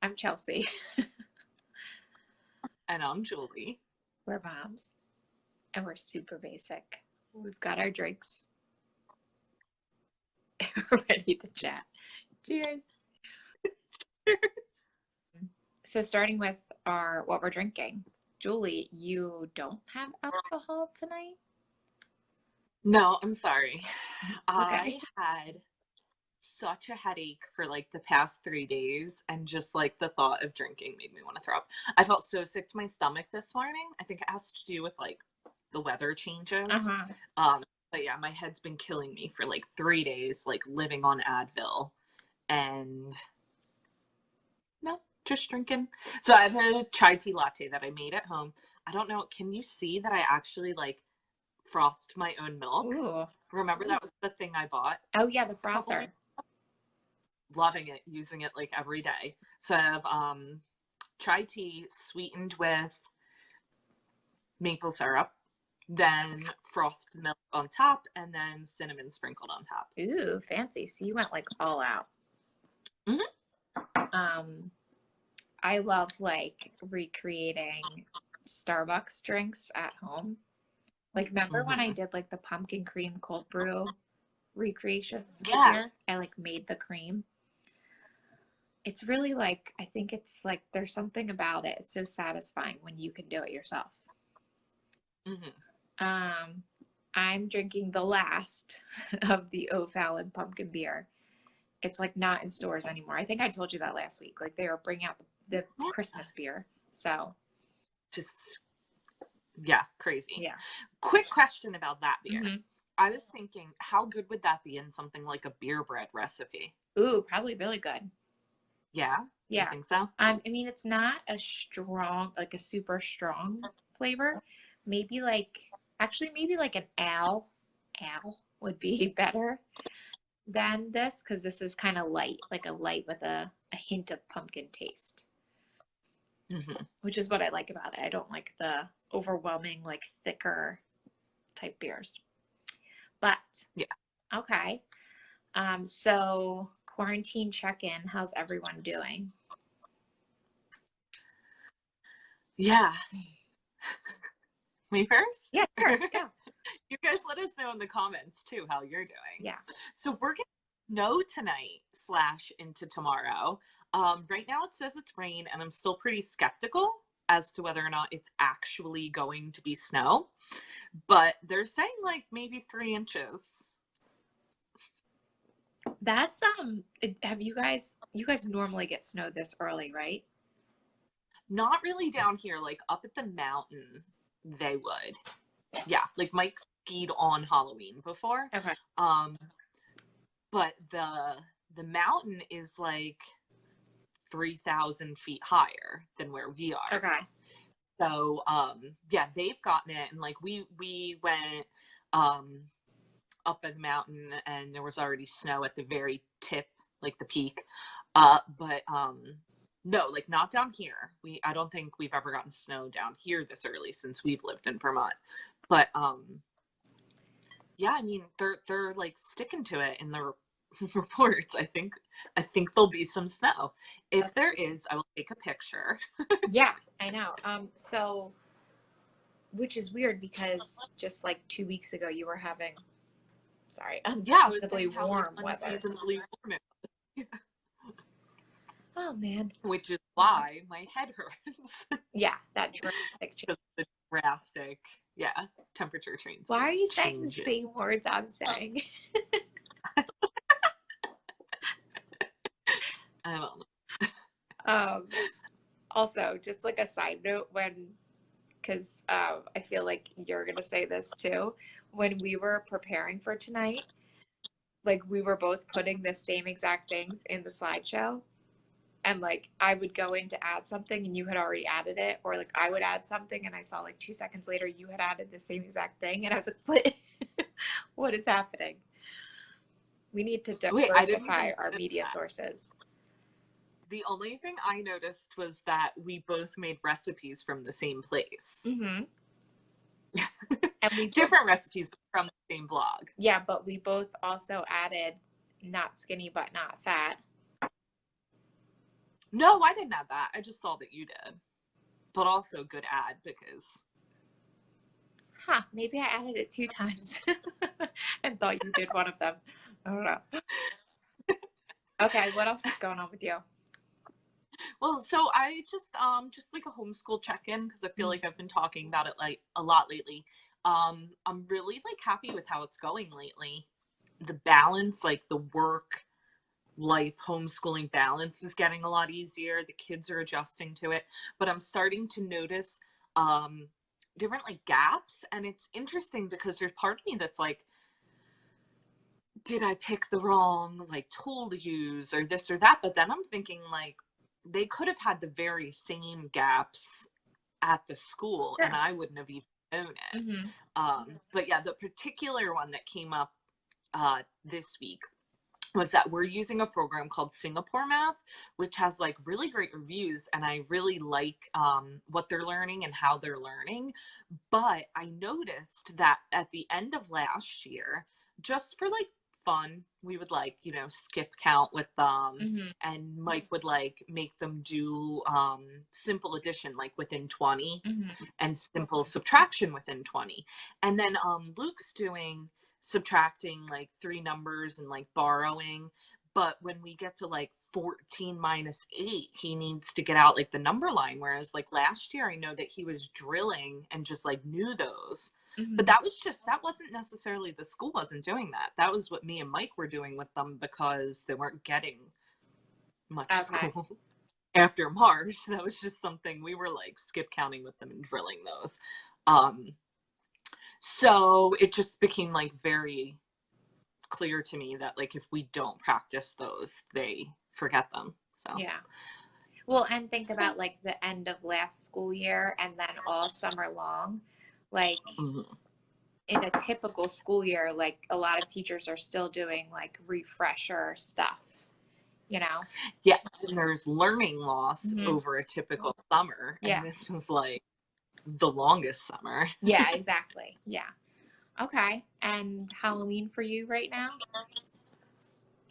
I'm Chelsea. And I'm Julie. We're moms, and we're super basic. We've got our drinks. We're ready to chat. Cheers. So starting with what we're drinking. Julie, you don't have alcohol tonight? No, I'm sorry. Okay. I had such a headache for like the past 3 days, and just like the thought of drinking made me want to throw up. I felt so sick to my stomach this morning. I think it has to do with like the weather changes. Uh-huh. But yeah, my head's been killing me for like 3 days, like living on Advil. And no, just drinking. So I have a chai tea latte that I made at home. I don't know, can you see that I actually like frothed my own milk? Ooh. Remember that was the thing I bought Oh yeah, the a couple frother. weeks? Loving it, using it like every day. So I have chai tea sweetened with maple syrup, then frothed milk on top, and then cinnamon sprinkled on top. Ooh, fancy. So you went like all out. I love like recreating Starbucks drinks at home. Like, remember when I did like the pumpkin cream cold brew recreation Yeah. here? I like made the cream. It's really like, I think it's like there's something about it. It's so satisfying when you can do it yourself. I'm drinking the last of the O'Fallon pumpkin beer. It's like not in stores anymore. I think I told you that last week. Like they were bringing out the Christmas beer. So Just, yeah, crazy. yeah. Quick question about that beer. Mm-hmm. I was thinking, how good would that be in something like a beer bread recipe? Ooh, probably really good. Yeah? Yeah. You think so? I mean, it's not a strong, like a super strong flavor. Maybe like, actually, maybe like an ale would be better than this because this is kind of light, like a light with a hint of pumpkin taste, which is what I like about it. I don't like the overwhelming, like thicker type beers. But yeah. Okay. So quarantine check-in, how's everyone doing? Yeah. Me first? Yeah, sure. Yeah. You guys let us know in the comments too how you're doing. Yeah. So we're getting snow tonight / into tomorrow. Right now it says it's rain, and I'm still pretty skeptical as to whether or not it's actually going to be snow. But they're saying like maybe 3 inches. That's have you guys normally get snow this early, right? Not really down here, like up at the mountain they would. Yeah, like Mike skied on Halloween before. Okay. But the mountain is like 3,000 feet higher than where we are. Okay. So yeah, they've gotten it, and like we went up at the mountain, and there was already snow at the very tip, like the peak. But no, like not down here. I don't think we've ever gotten snow down here this early since we've lived in Vermont. But yeah, I mean they're like sticking to it in the reports. I think there'll be some snow. If there is, I will take a picture. Yeah, I know. So which is weird because just like 2 weeks ago you were having unseasonably warm weather. Unseasonably warm it was. Oh man. Which is why my head hurts. Yeah, that drastic change. The drastic, yeah, temperature change. Why are you saying the same words I'm saying? I don't know. Also, just like a side note, because I feel like you're gonna say this too, when we were preparing for tonight, like we were both putting the same exact things in the slideshow, and like I would go in to add something and you had already added it, or like I would add something and I saw like 2 seconds later you had added the same exact thing, and I was like, what is happening? We need to diversify our media sources. The only thing I noticed was that we both made recipes from the same place. Mm-hmm. And we different recipes from the same blog. Yeah, but we both also added not skinny but not fat. No, I didn't add that. I just saw that you did. But also good ad because Huh, maybe I added it 2 times and thought you did one of them. I don't know. Okay, what else is going on with you? well, so I just like a homeschool check-in because I feel Mm. like I've been talking about it like a lot lately. I'm really like happy with how it's going lately. The balance, like the work life homeschooling balance is getting a lot easier. The kids are adjusting to it, but I'm starting to notice um different like gaps, and it's interesting because there's part of me that's like, did I pick the wrong like tool to use or this or that? But then I'm thinking like they could have had the very same gaps at the school and Sure. I wouldn't have even known it. Mm-hmm. But yeah, the particular one that came up this week was that we're using a program called Singapore Math, which has like really great reviews, and I really like what they're learning and how they're learning. But I noticed that at the end of last year, just for like fun, we would like, skip count with them, Mm-hmm. and Mike would like make them do simple addition like within 20 Mm-hmm. and simple subtraction within 20. And then Luke's doing subtracting like three numbers and like borrowing. But when we get to like 14 minus 8, he needs to get out like the number line. Whereas like last year, I know that he was drilling and just like knew those. But Mm-hmm. that wasn't necessarily, the school wasn't doing that. That was what me and Mike were doing with them because they weren't getting much Okay. school after March. That was just something we were like skip counting with them and drilling those. Um, so it just became like very clear to me that like if we don't practice those, they forget them. So Yeah. Well, and think about like the end of last school year and then all summer long. Like mhm. in a typical school year, like a lot of teachers are still doing like refresher stuff, you know? Yeah, and there's learning loss Mm-hmm. over a typical summer, and Yeah. this was like the longest summer. Yeah, exactly. Yeah. Okay. And Halloween for you right now?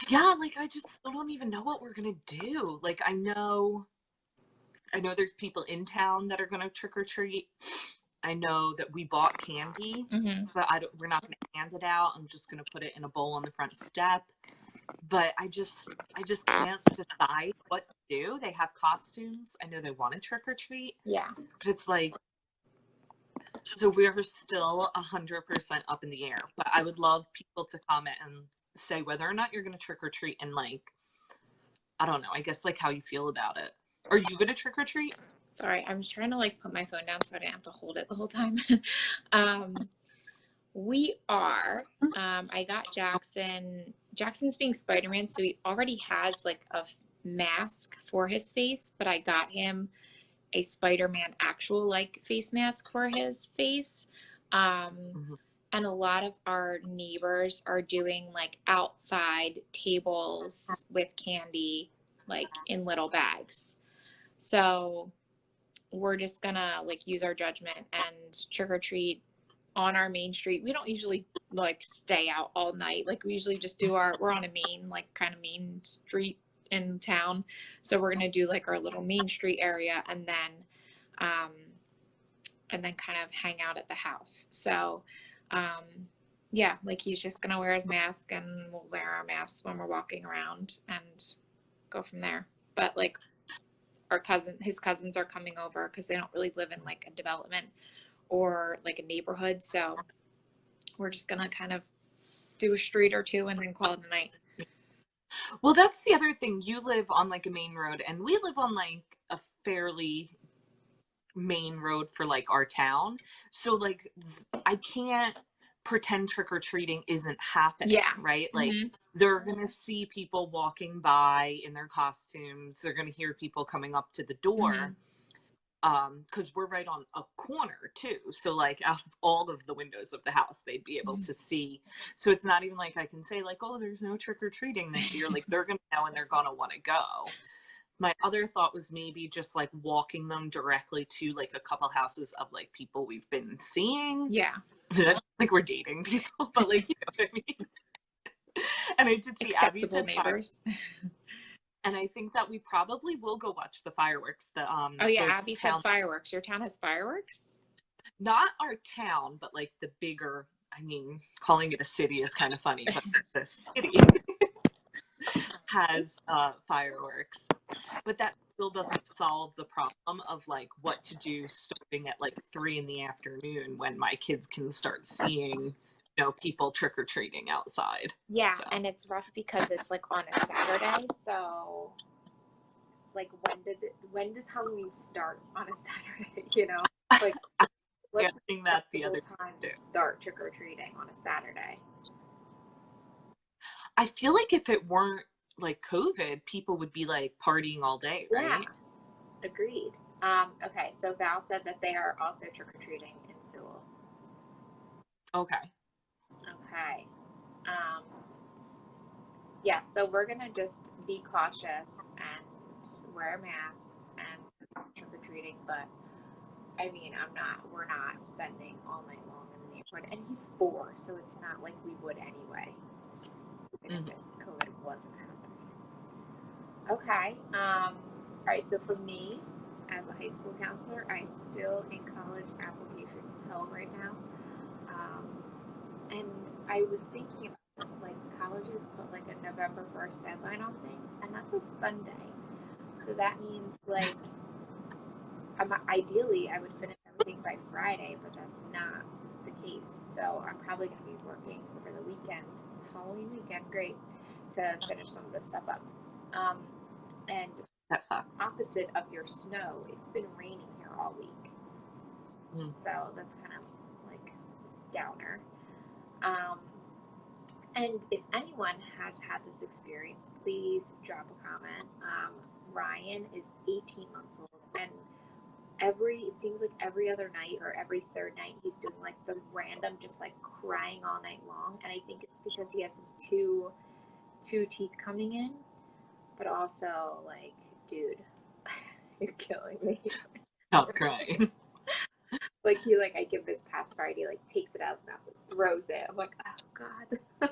Yeah, like I just still don't even know what we're gonna do. Like I know there's people in town that are gonna trick or treat. I know that we bought candy, Mm-hmm. but we're not gonna hand it out. I'm just gonna put it in a bowl on the front step. But I just can't decide what to do. They have costumes. I know they want to trick or treat, Yeah. but it's like, so we're still 100% up in the air. But I would love people to comment and say whether or not you're gonna trick or treat, and like, I don't know, I guess like how you feel about it. Are you gonna trick or treat? Sorry, I'm just trying to like put my phone down so I didn't have to hold it the whole time. um, we are. I got Jackson. Jackson's being Spider-Man, so he already has like a mask for his face, but I got him a Spider-Man actual like face mask for his face. Um, Mhm. and a lot of our neighbors are doing like outside tables with candy, like in little bags. So we're just gonna like use our judgment and trick or treat on our main street. We don't usually like stay out all night. Like we usually just do we're on a main, like kind of main street in town. So we're gonna do like our little main street area um and then kind of hang out at the house. So um yeah, like he's just gonna wear his mask and we'll wear our masks when we're walking around and go from there. But like his cousins are coming over because they don't really live in like a development or like a neighborhood. So we're just gonna kind of do a street or two and then call it a night. Well, that's the other thing. You live on like a main road, and we live on like a fairly main road for like our town. So like I can't pretend trick or treating isn't happening, Yeah. right? Like Mm-hmm. they're going to see people walking by in their costumes. They're going to hear people coming up to the Mm-hmm. door. Because we're right on a corner too. So like out of all of the windows of the house, they'd be able to see. So it's not even like I can say like, oh, there's no trick or treating this year. Like they're gonna know and they're gonna want to go. My other thought was maybe just like walking them directly to like a couple houses of like people we've been seeing. Yeah. That's like we're dating people, but like you know what I mean. And I did see Abby Acceptable said 5, neighbors. And I think that we probably will go watch the fireworks. Oh yeah, The Abby said town, fireworks. Your town has fireworks? not our town, but like the bigger, I mean, calling it a city is kind of funny, but the city has fireworks. But that still doesn't solve the problem of like what to do starting at like 3 in the afternoon when my kids can start seeing, people trick-or-treating outside. Yeah, So and it's rough because it's like on a Saturday, so like when does Halloween start on a Saturday, you know? Like what's the guessing that the other time to do. start trick-or-treating on a Saturday? I feel like if it weren't like COVID, people would be like partying all day, Yeah, right? agreed. Okay, so Val said that they are also trick-or-treating in Sewell. Okay. Okay. Um, yeah, so we're gonna just be cautious and wear masks and trick-or-treating, but I mean, we're not spending all night long in the neighborhood. And he's 4, so it's not like we would anyway, even if COVID wasn't happening. Okay. All right, so for me, as a high school counselor, I'm still in college application hell right now. And I was thinking about this, like, colleges put like a November 1st deadline on things, and that's a Sunday. So that means, like, ideally, I would finish everything by Friday, but that's not the case. So I'm probably going to be working over the weekend, Halloween weekend, great, to finish some of this stuff up. And That sucks. opposite of your snow, it's been raining here all week. So that's kind of like downer. And if anyone has had this experience, please drop a comment. Ryan is 18 months old, and it seems like every other night or every third night he's doing like the random just like crying all night long, and I think it's because he has his two teeth coming in, but also like, dude, you're killing me. Stop crying. Like I give his pacifier, he like takes it out of his mouth and throws it. I'm like, oh god.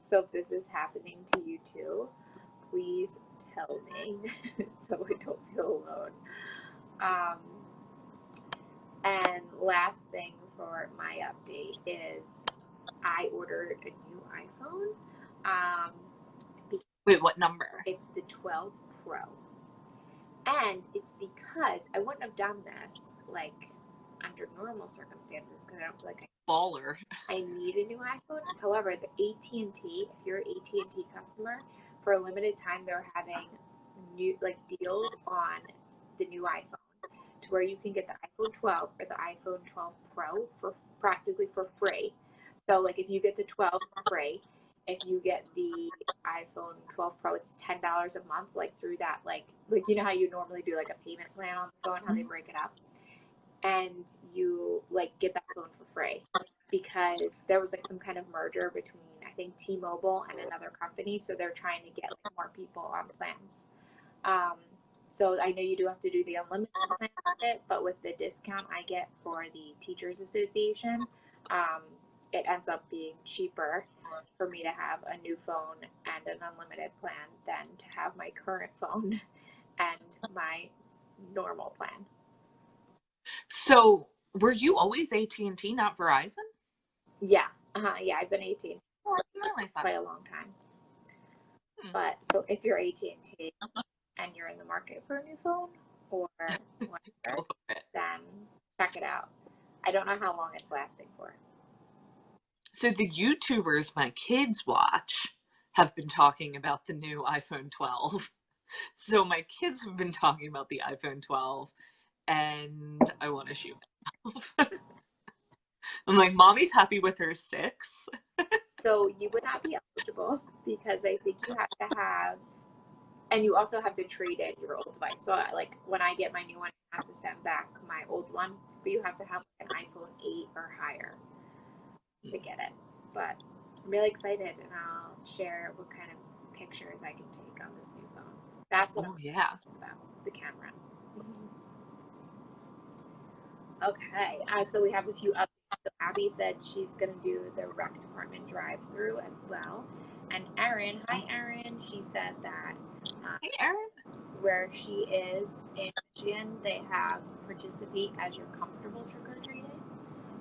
So if this is happening to you too, please tell me so I don't feel alone. Um, And last thing for my update is I ordered a new iPhone. Um, Wait, what number? It's the 12 Pro. And it's because I wouldn't have done this like under normal circumstances because I don't feel like Baller. I need a new iPhone. However, the AT&T, if you're an AT&T customer, for a limited time they're having new like deals on the new iPhone, to where you can get the iPhone 12 or the iPhone 12 Pro for practically for free. So like if you get the 12, it's free. If you get the iPhone 12 Pro, it's $10 a month, like through that like you know how you normally do like a payment plan on the phone, how they break it up, and you like get that phone for free because there was like some kind of merger between I think T-Mobile and another company, so they're trying to get like more people on plans. So I know you do have to do the unlimited plan with it, but with the discount I get for the Teachers Association, it ends up being cheaper for me to have a new phone and an unlimited plan than to have my current phone and my normal plan. So, were you always AT&T, not Verizon? Yeah, yeah, I've been AT&T Oh, I didn't realize quite that. a long time. But so if you're AT&T and you're in the market for a new phone or whatever, then check it out. I don't know how long it's lasting for. So the YouTubers my kids watch have been talking about the new iPhone 12. So my kids have been talking about the iPhone 12, and I want to shoot myself. I'm like, mommy's happy with her 6. So you would not be eligible because I think you have to have, and you also have to trade in your old device. So like when I get my new one, I have to send back my old one, but you have to have an iPhone 8 or higher to get it. But I'm really excited, and I'll share what kind of pictures I can take on this new phone. That's what I'm talking about, the camera. Okay, so we have a few updates. So Abby said she's going to do the rec department drive-through as well. And Erin, hi Erin, she said that Hey, Erin. where she is in Michigan, they have participate as you're comfortable trick or treating.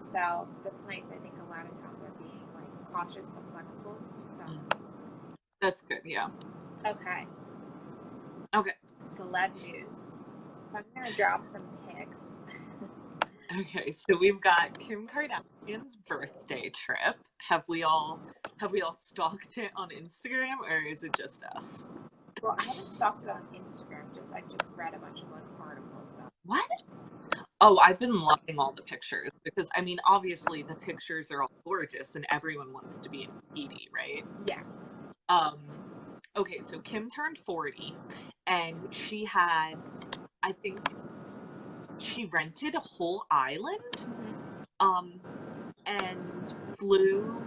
So that's nice. I think a lot of towns are being like cautious but flexible. So That's good. Yeah. okay, Okay. celeb news. So I'm gonna drop some pics. Okay. So we've got Kim Kardashian's birthday trip. Have we all stalked it on Instagram, or is it just us? Well, I haven't stalked it on Instagram. I just read a bunch of like articles about it. What? Oh, I've been loving all the pictures because I mean, obviously the pictures are all gorgeous and everyone wants to be in Edie, right? Yeah. Okay, so Kim turned 40 and she had, I think she rented a whole island, and flew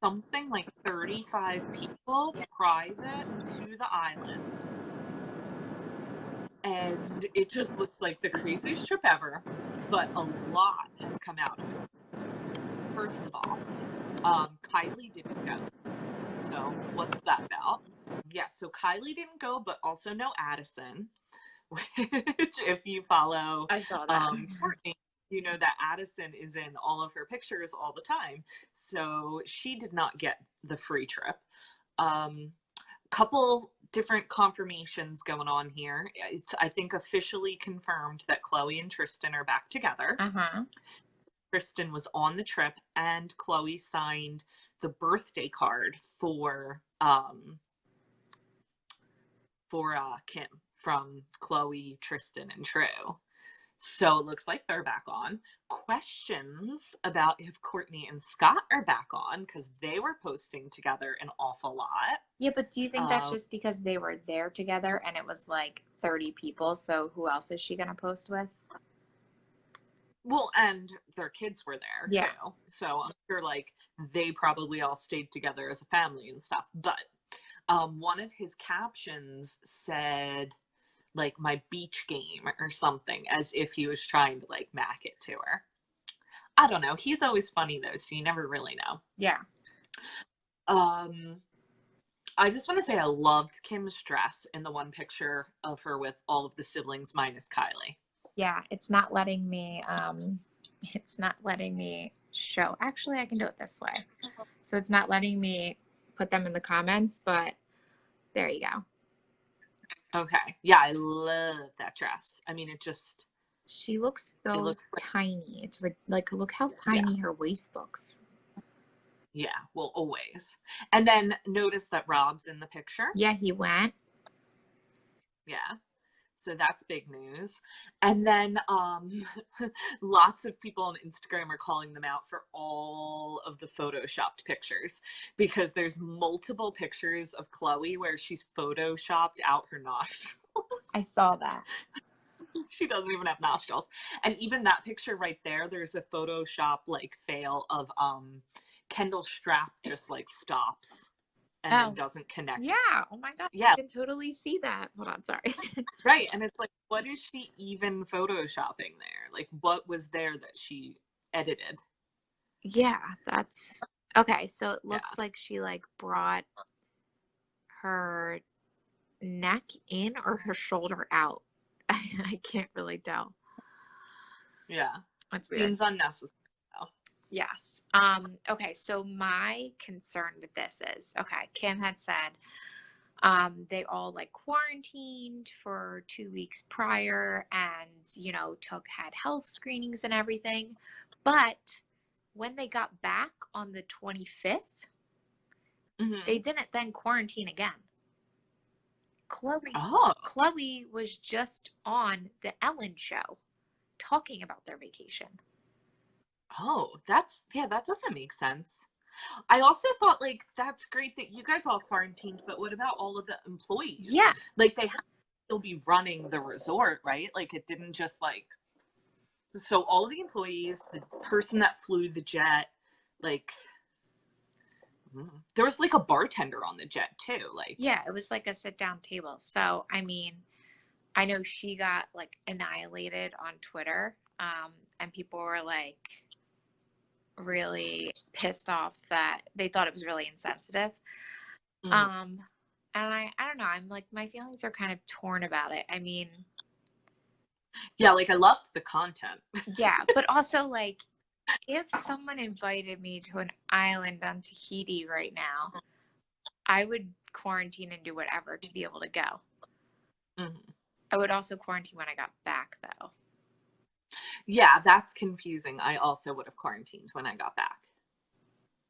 something like 35 people private to the island. And it just looks like the craziest trip ever, but a lot has come out of it. First of all, Kylie didn't go. So what's that about? Yeah, so Kylie didn't go, but also no Addison, which if you follow I saw that. Courtney, you know that Addison is in all of her pictures all the time. So she did not get the free trip. Couple different confirmations going on here. It's, I think, officially confirmed that Khloe and Tristan are back together. Tristan was on the trip, and Khloe signed the birthday card for Kim from Khloe, Tristan, and True. So it looks like they're back on. Questions about if Courtney and Scott are back on because they were posting together an awful lot. Yeah, but do you think that's just because they were there together and it was like 30 people? So who else is she going to post with? Well, and their kids were there too. So I'm sure like they probably all stayed together as a family and stuff. But one of his captions said like my beach game or something, as if he was trying to like mac it to her. I don't know. He's always funny though, so you never really know. Yeah. I just want to say I loved Kim's dress in the one picture of her with all of the siblings minus Kylie. Yeah, it's not letting me show. Actually, I can do it this way. So it's not letting me put them in the comments, but there you go. Okay. Yeah, I love that dress. I mean, she looks so tiny. It's like, look how tiny her waist looks. Yeah, well, always. And then notice that Rob's in the picture. Yeah, he went. Yeah. So that's big news. And then lots of people on Instagram are calling them out for all of the photoshopped pictures because there's multiple pictures of Khloe where she's photoshopped out her nostrils. I saw that. She doesn't even have nostrils. And even that picture right there, there's a Photoshop like fail of Kendall's strap just like stops and then doesn't connect. Yeah. Oh my God. Yeah. I can totally see that. Hold on. Sorry. Right. And it's like, what is she even photoshopping there? Like, what was there that she edited? Yeah, that's okay. So it looks like she like brought her neck in or her shoulder out. I can't really tell. Yeah. That's weird. Seems unnecessary. Yes. Okay, so my concern with this is, okay, Kim had said they all like quarantined for 2 weeks prior and, you know, had health screenings and everything. But when they got back on the 25th, they didn't then quarantine again. Khloe was just on the Ellen show talking about their vacation. Oh, that doesn't make sense. I also thought, like, that's great that you guys all quarantined, but what about all of the employees? Yeah. Like, they have to still be running the resort, right? Like, it didn't just, like... So all the employees, the person that flew the jet, like... There was, like, a bartender on the jet, too. Like, yeah, it was like a sit-down table. So, I mean, I know she got, like, annihilated on Twitter, and people were like... really pissed off that they thought it was really insensitive. Mm. And I don't know, I'm like, my feelings are kind of torn about it. I mean, Yeah, like I loved the content. yeah, but also like, if someone invited me to an island on Tahiti right now, I would quarantine and do whatever to be able to go. Mm-hmm. I would also quarantine when I got back, though. Yeah, that's confusing. I also would have quarantined when I got back.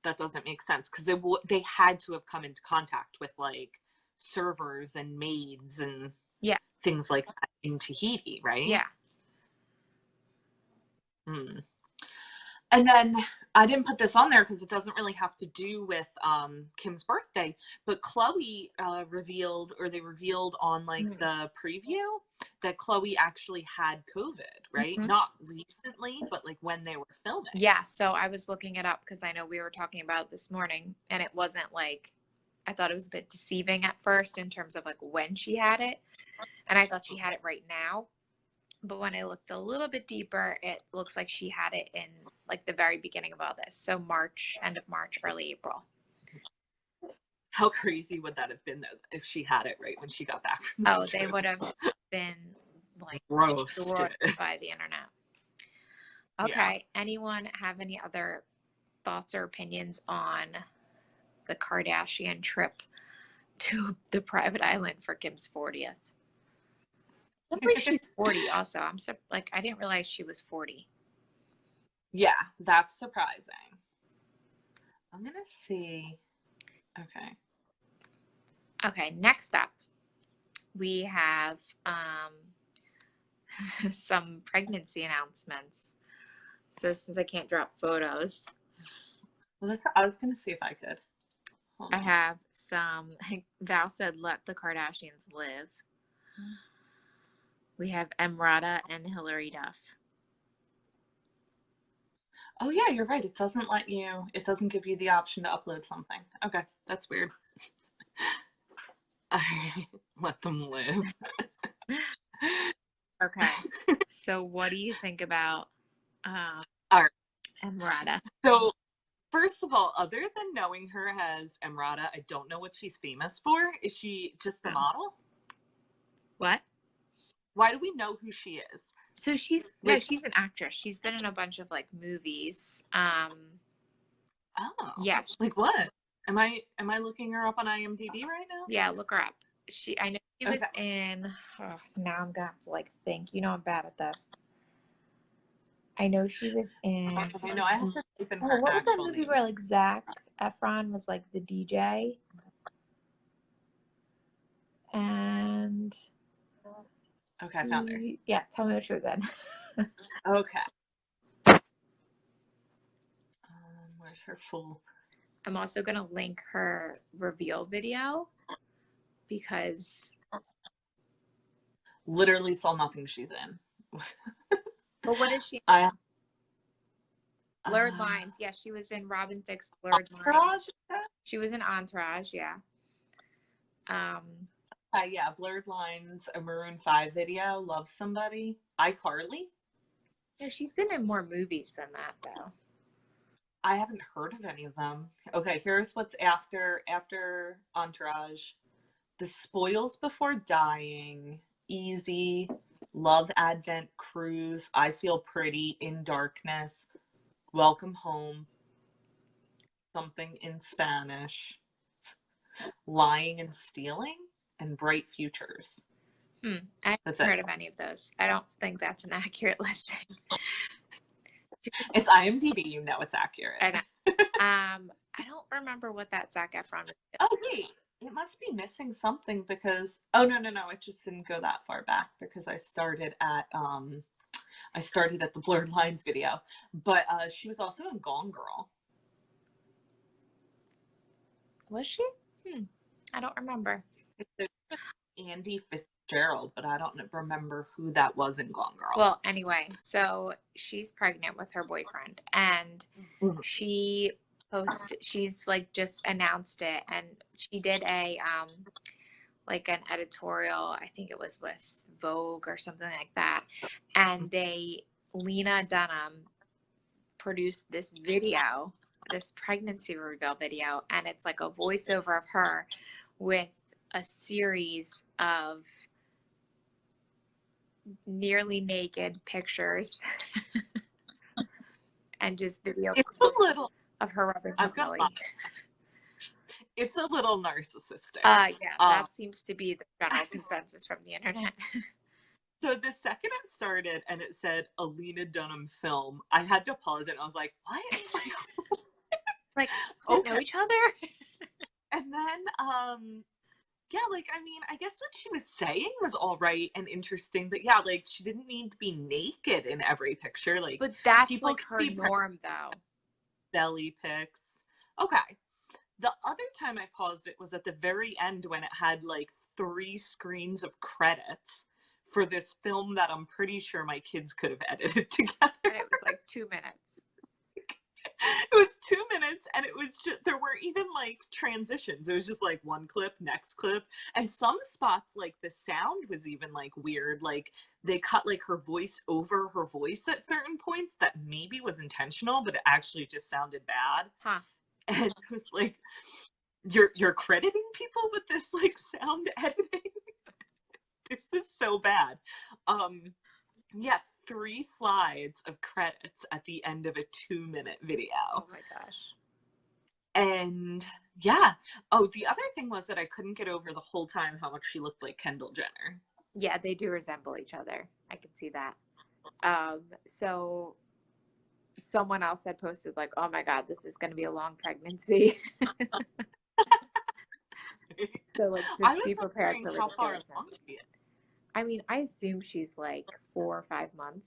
That doesn't make sense because they had to have come into contact with like servers and maids and Yeah, things like that in Tahiti, right? yeah. Hmm. And then I didn't put this on there because it doesn't really have to do with Kim's birthday, but Chloe revealed, or they revealed on like Mm. the preview, that Chloe actually had COVID, right? Mhm. Not recently, but like when they were filming. Yeah, so I was looking it up because I know we were talking about it this morning, and it wasn't like, I thought it was a bit deceiving at first in terms of like when she had it, and I thought she had it right now. But when I looked a little bit deeper, it looks like she had it in like the very beginning of all this. So March, end of March, early April. How crazy would that have been though if she had it right when she got back from Oh, the they trip? would have been like Roasted. destroyed by the internet. Yeah. Okay. Anyone have any other thoughts or opinions on the Kardashian trip to the private island for Kim's 40th? I can't believe she's 40 also. I'm so like, I didn't realize she was 40. Yeah, that's surprising. I'm gonna see. Okay. Okay, next up, we have some pregnancy announcements. So since I can't drop photos, Well, I was gonna see if I could. Hold I on. have some. Val said, "Let the Kardashians live." We have Emrata and Hillary Duff. Oh yeah, you're right. It doesn't let you. It doesn't give you the option to upload something. Okay, that's weird. All right, let them live. Okay. So what do you think about All right. Emrata? So first of all, other than knowing her as Emrata, I don't know what she's famous for. Is she just a Oh. model? What? Why do we know who she is? So Like, she's an actress. She's been in a bunch of like movies. oh, Yeah, like what? Am I looking her up on IMDb right now? yeah, look her up. I know she was Okay. in, oh, now I'm gonna have to like think. You know I'm bad at this. I know she was in, I know I have to type in oh, her what was that actual movie name. where like Zac Efron was like the DJ? And Okay, I found her. yeah, tell me what she was in. Okay. Where's her full? I'm also gonna link her reveal video because, Literally saw nothing she's in. but what is she? I Blurred Lines. Yeah, she was in Robin Thicke's Blurred Entourage. Lines. She was in Entourage. Yeah. Yeah, Blurred Lines, a Maroon 5 video, Love Somebody, iCarly. No, she's been in more movies than that though. I haven't heard of any of them. Okay, here's what's after Entourage. The Spoils Before Dying, Easy, Love Advent Cruise, I Feel Pretty, In Darkness, Welcome Home, Something in Spanish, Lying and Stealing, and Bright Futures. I haven't That's it. heard of any of those. I don't think that's an accurate listing. It's IMDb, you know it's accurate. I know. I don't remember what that Zac Efron was. Oh wait, it must be missing something because oh no, it just didn't go that far back because I started at the Blurred Lines video. But she was also in Gone Girl. Was she? I don't remember. It's Andy Fitzgerald, but I don't remember who that was in Gone Girl. Well, anyway, so she's pregnant with her boyfriend, and she's like just announced it, and she did a like an editorial, I think it was with Vogue or something like that, and Lena Dunham produced this video, this pregnancy reveal video, and it's like a voiceover of her with a series of nearly naked pictures and just video It's a little, of her rubbing her I've got belly. it's a little narcissistic. Yeah, that seems to be the general consensus from the internet. So the second it started and it said Alina Dunham film, I had to pause it and I was like, what? Like, do they know each other? And then, yeah, like, I mean, I guess what she was saying was all right and interesting, but yeah, like, she didn't need to be naked in every picture. Like, But that's people like her norm, though. Belly pics. Okay. The other time I paused it was at the very end when it had like 3 screens of credits for this film that I'm pretty sure my kids could have edited together. And it was like 2 minutes. It was 2 minutes, and it was just, there weren't even like transitions. It was just like one clip, next clip. And some spots, like the sound was even like weird. Like they cut like her voice over her voice at certain points that maybe was intentional, but it actually just sounded bad. Huh. And it was like, you're crediting people with this like sound editing? This is so bad. Yeah, 3 slides of credits at the end of a 2-minute video. Oh my gosh. And yeah. Oh, the other thing was that I couldn't get over the whole time how much she looked like Kendall Jenner. Yeah, they do resemble each other. I can see that. So someone else had posted like, oh my God, this is going to be a long pregnancy. So like, I just was be prepared for wondering like how far along she is. I mean, I assume she's like 4 or 5 months.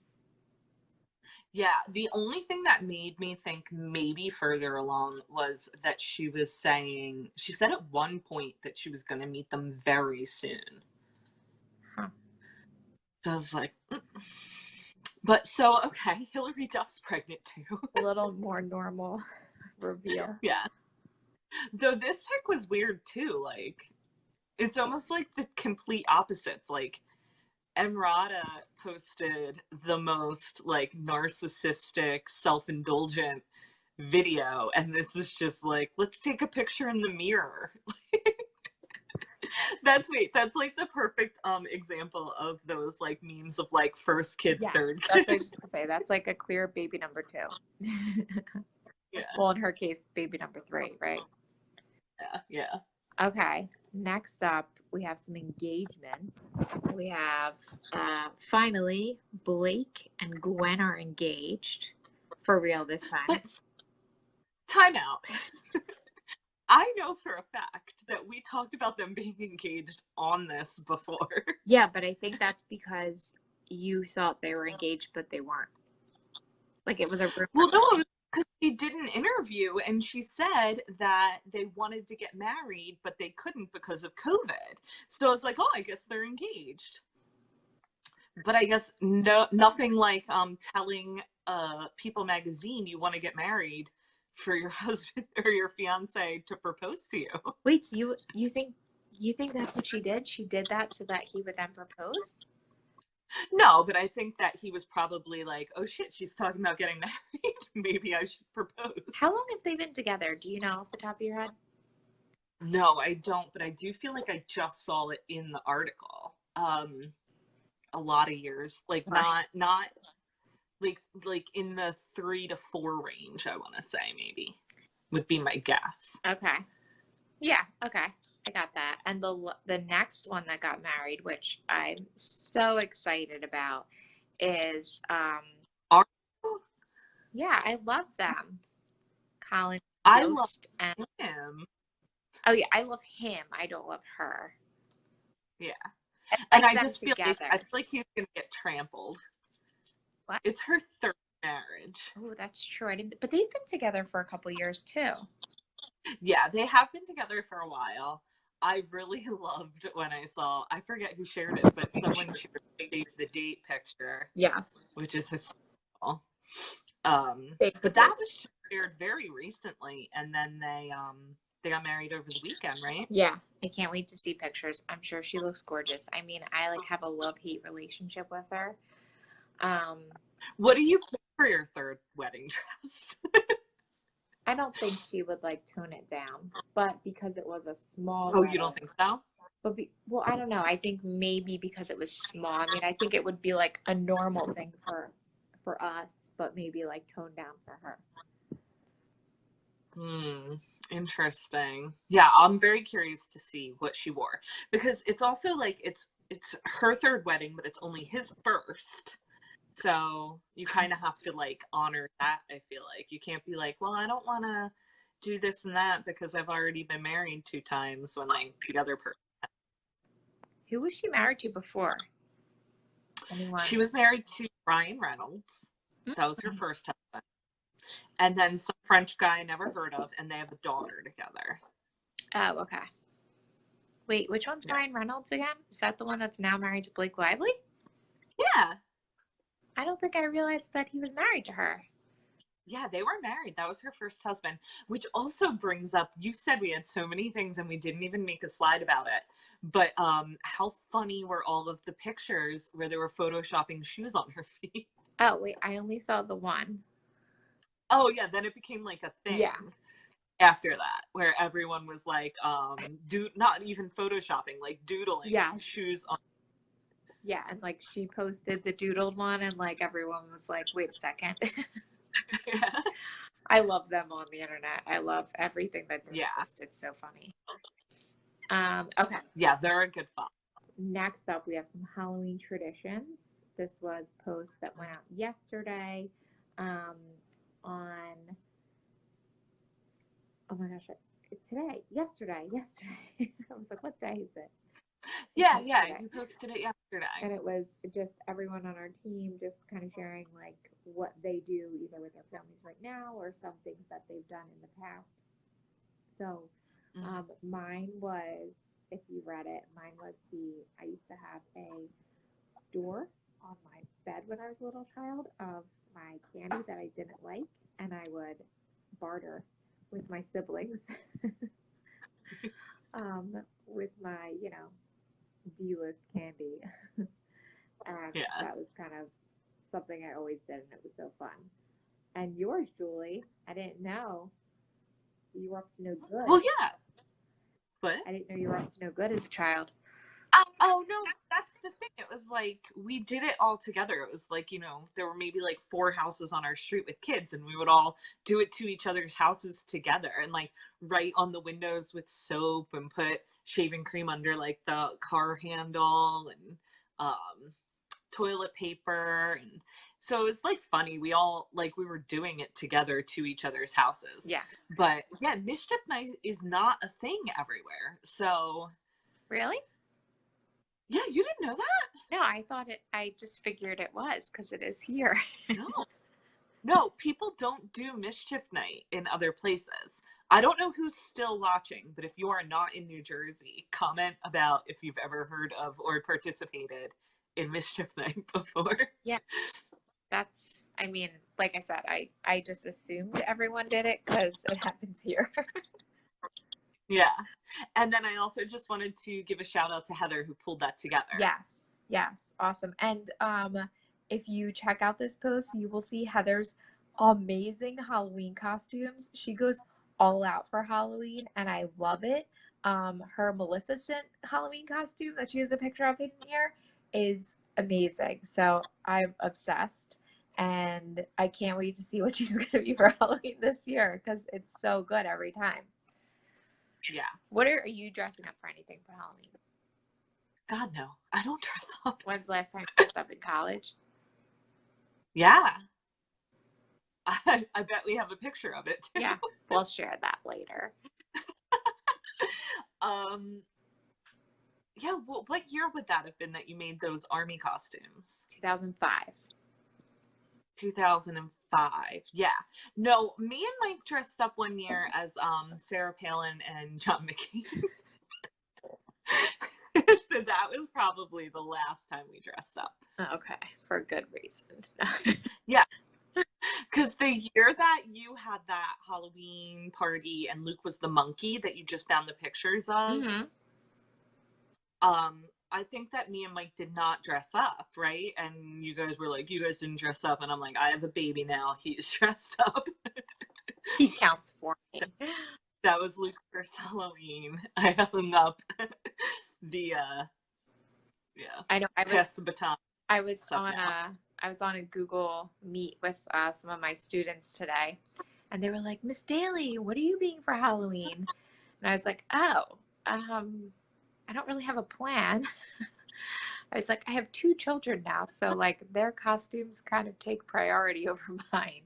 Yeah, the only thing that made me think maybe further along was that she was saying, she said at one point that she was going to meet them very soon. Huh. So I was like, But so, okay, Hillary Duff's pregnant too. A little more normal reveal. Yeah. Though this pic was weird too. Like, it's almost like the complete opposites. Like, Emrata posted the most like narcissistic, self-indulgent video, and this is just like, let's take a picture in the mirror. That's like the perfect example of those like memes of like first kid, Yeah, third kid. that's what I was just gonna say. That's like a clear baby number 2. Yeah. Well, in her case, baby number 3, right? Yeah. Okay. Next up, we have some engagements. We have finally Blake and Gwen are engaged for real this time. But time out. I know for a fact that we talked about them being engaged on this before. Yeah, but I think that's because you thought they were engaged, but they weren't. Like it was a rumor. Well, no, because she did an interview and she said that they wanted to get married, but they couldn't because of COVID. So I was like, oh, I guess they're engaged. But I guess nothing like telling People magazine you want to get married for your husband or your fiance to propose to you. Wait, so you think that's what she did? She did that so that he would then propose? No, but I think that he was probably like, oh shit, she's talking about getting married. Maybe I should propose. How long have they been together? Do you know off the top of your head? No, I don't, but I do feel like I just saw it in the article. A lot of years. Like not like in the 3 to 4 range, I want to say, maybe would be my guess. Okay. Yeah, okay. I got that. And the next one that got married, which I'm so excited about, is yeah, I love them. Colin I love and him. Oh yeah, I love him. I don't love her. Yeah. And I just feel like he's gonna get trampled. What? It's her 3rd marriage. Oh, that's true. But they've been together for a couple years too. Yeah, they have been together for a while. I really loved when I saw, I forget who shared it, but someone shared the date picture. Yes. Which is hysterical. But that was shared very recently, and then they got married over the weekend, right? Yeah, I can't wait to see pictures. I'm sure she looks gorgeous. I mean, I like have a love-hate relationship with her. What do you for your third wedding dress. I don't think she would like tone it down, but because it was a small Oh, you wedding, don't think so? but well, I don't know. I think maybe because it was small. I mean, I think it would be like a normal thing for us, but maybe like toned down for her. Interesting. Yeah, I'm very curious to see what she wore, because it's also like it's her third wedding, but it's only his first. So you kind of have to like honor that, I feel like. You can't be like, well, I don't want to do this and that because I've already been married 2 times, when like the other person. Who was she married to before? Anyone? She was married to Ryan Reynolds. That was her first husband. And then some French guy I never heard of, and they have a daughter together. Oh, okay. Wait, which one's Ryan Reynolds again? Is that the one that's now married to Blake Lively? Yeah. I don't think I realized that he was married to her. Yeah, they were married. That was her first husband, which also brings up, you said we had so many things and we didn't even make a slide about it. But how funny were all of the pictures where they were photoshopping shoes on her feet? Oh, wait, I only saw the one. Oh, yeah, then it became like a thing. Yeah. After that, where everyone was like, not even photoshopping, like doodling shoes on. Yeah, and like she posted the doodled one, and like everyone was like, wait a second. Yeah. I love them on the internet. I love everything that they post. It's so funny. Okay. Yeah, they're a good fun. Next up, we have some Halloween traditions. This was a post that went out yesterday on, oh my gosh, yesterday. I was like, what day is it? Yeah, you posted it yesterday. And it was just everyone on our team just kind of sharing like what they do either with their families right now or some things that they've done in the past. So mine was, if you read it, I used to have a store on my bed when I was a little child of my candy that I didn't like, and I would barter with my siblings with my, D-list candy. And that was kind of something I always did, and it was so fun. And yours, Julie, I didn't know you were up to no good. Well, yeah. But I didn't know you were up to no good as a child. Oh, no, that's the thing. It was like, we did it all together. It was like, there were maybe like 4 houses on our street with kids, and we would all do it to each other's houses together, and like write on the windows with soap and put shaving cream under like the car handle, and toilet paper. And so it was like funny. We all like, we were doing it together to each other's houses. Yeah. But yeah, mischief night is not a thing everywhere. So. Really? Yeah, you didn't know that? No, I just figured it was because it is here. No, people don't do mischief night in other places. I don't know who's still watching, but if you are not in New Jersey, comment about if you've ever heard of or participated in mischief night before. Yeah. I mean, like I said, I just assumed everyone did it because it happens here. Yeah. And then I also just wanted to give a shout out to Heather, who pulled that together. Yes. Awesome. And if you check out this post, you will see Heather's amazing Halloween costumes. She goes all out for Halloween, and I love it. Her Maleficent Halloween costume that she has a picture of in here is amazing. So I'm obsessed, and I can't wait to see what she's going to be for Halloween this year because it's so good every time. Yeah. What are you dressing up for anything for Halloween? God, no. I don't dress up. When's the last time you dressed up in college? Yeah. I bet we have a picture of it, too. Yeah, we'll share that later. Yeah, well, what year would that have been that you made those army costumes? 2005. 2005. Yeah. No, me and Mike dressed up one year as Sarah Palin and John McCain. So that was probably the last time we dressed up. Okay, for a good reason. Yeah. Because the year that you had that Halloween party and Luke was the monkey that you just found the pictures of, I think that me and Mike did not dress up, right? And you guys were like, you guys didn't dress up. And I'm like, I have a baby now. He's dressed up. He counts for me. That was Luke's first Halloween. I hung up the, yeah, I know pass the baton I was stuff on now. a Google Meet with some of my students today, and they were like, Miss Daly, what are you being for Halloween? And I was like, oh, I don't really have a plan. I was like, I have 2 children now, so like their costumes kind of take priority over mine.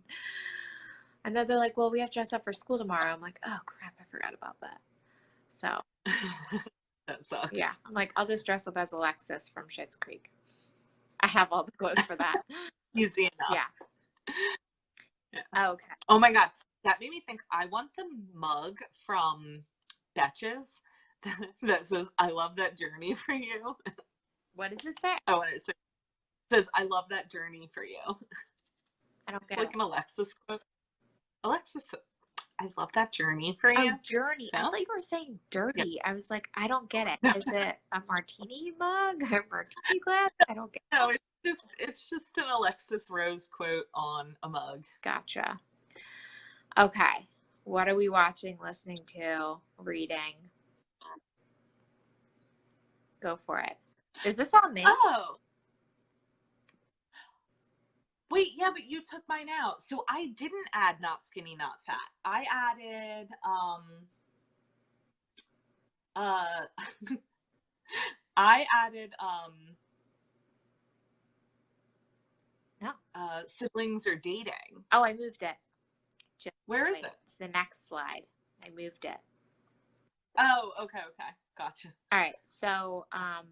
And then they're like, well, we have to dress up for school tomorrow. I'm like, oh crap, I forgot about that. So That sucks. yeah, I'm like, I'll just dress up as Alexis from Schitt's Creek. I have all the clothes for that. Easy enough. Yeah. Okay. Oh my God. That made me think, I want the mug from Betches that says, I love that journey for you. What does it say? Oh, and it says, I love that journey for you. I don't get It's like it. an Alexis quote. Alexis, I love that journey for you. Oh, journey. No? I thought you were saying dirty. Yeah. I was like, I don't get it. Is it a martini mug? A martini glass? I don't get it. No, it's just an Alexis Rose quote on a mug. Gotcha. Okay. What are we watching, listening to, reading? Go for it. Is this on me? Oh. Wait, yeah, but you took mine out. So I didn't add not skinny, not fat. I added I added No. Siblings Are Dating. Oh, I moved it. Where is it? It's the next slide. I moved it. Oh, okay. Gotcha. All right. So, all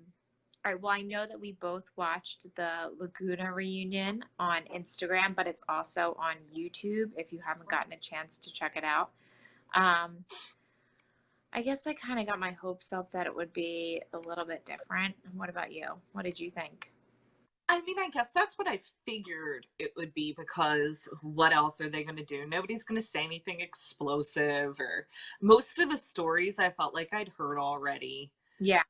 right. Well, I know that we both watched the Laguna reunion on Instagram, but it's also on YouTube if you haven't gotten a chance to check it out. I guess I kind of got my hopes up that it would be a little bit different. What about you? What did you think? I mean, I guess that's what I figured it would be, because what else are they going to do? Nobody's going to say anything explosive, or most of the stories I felt like I'd heard already. Yeah.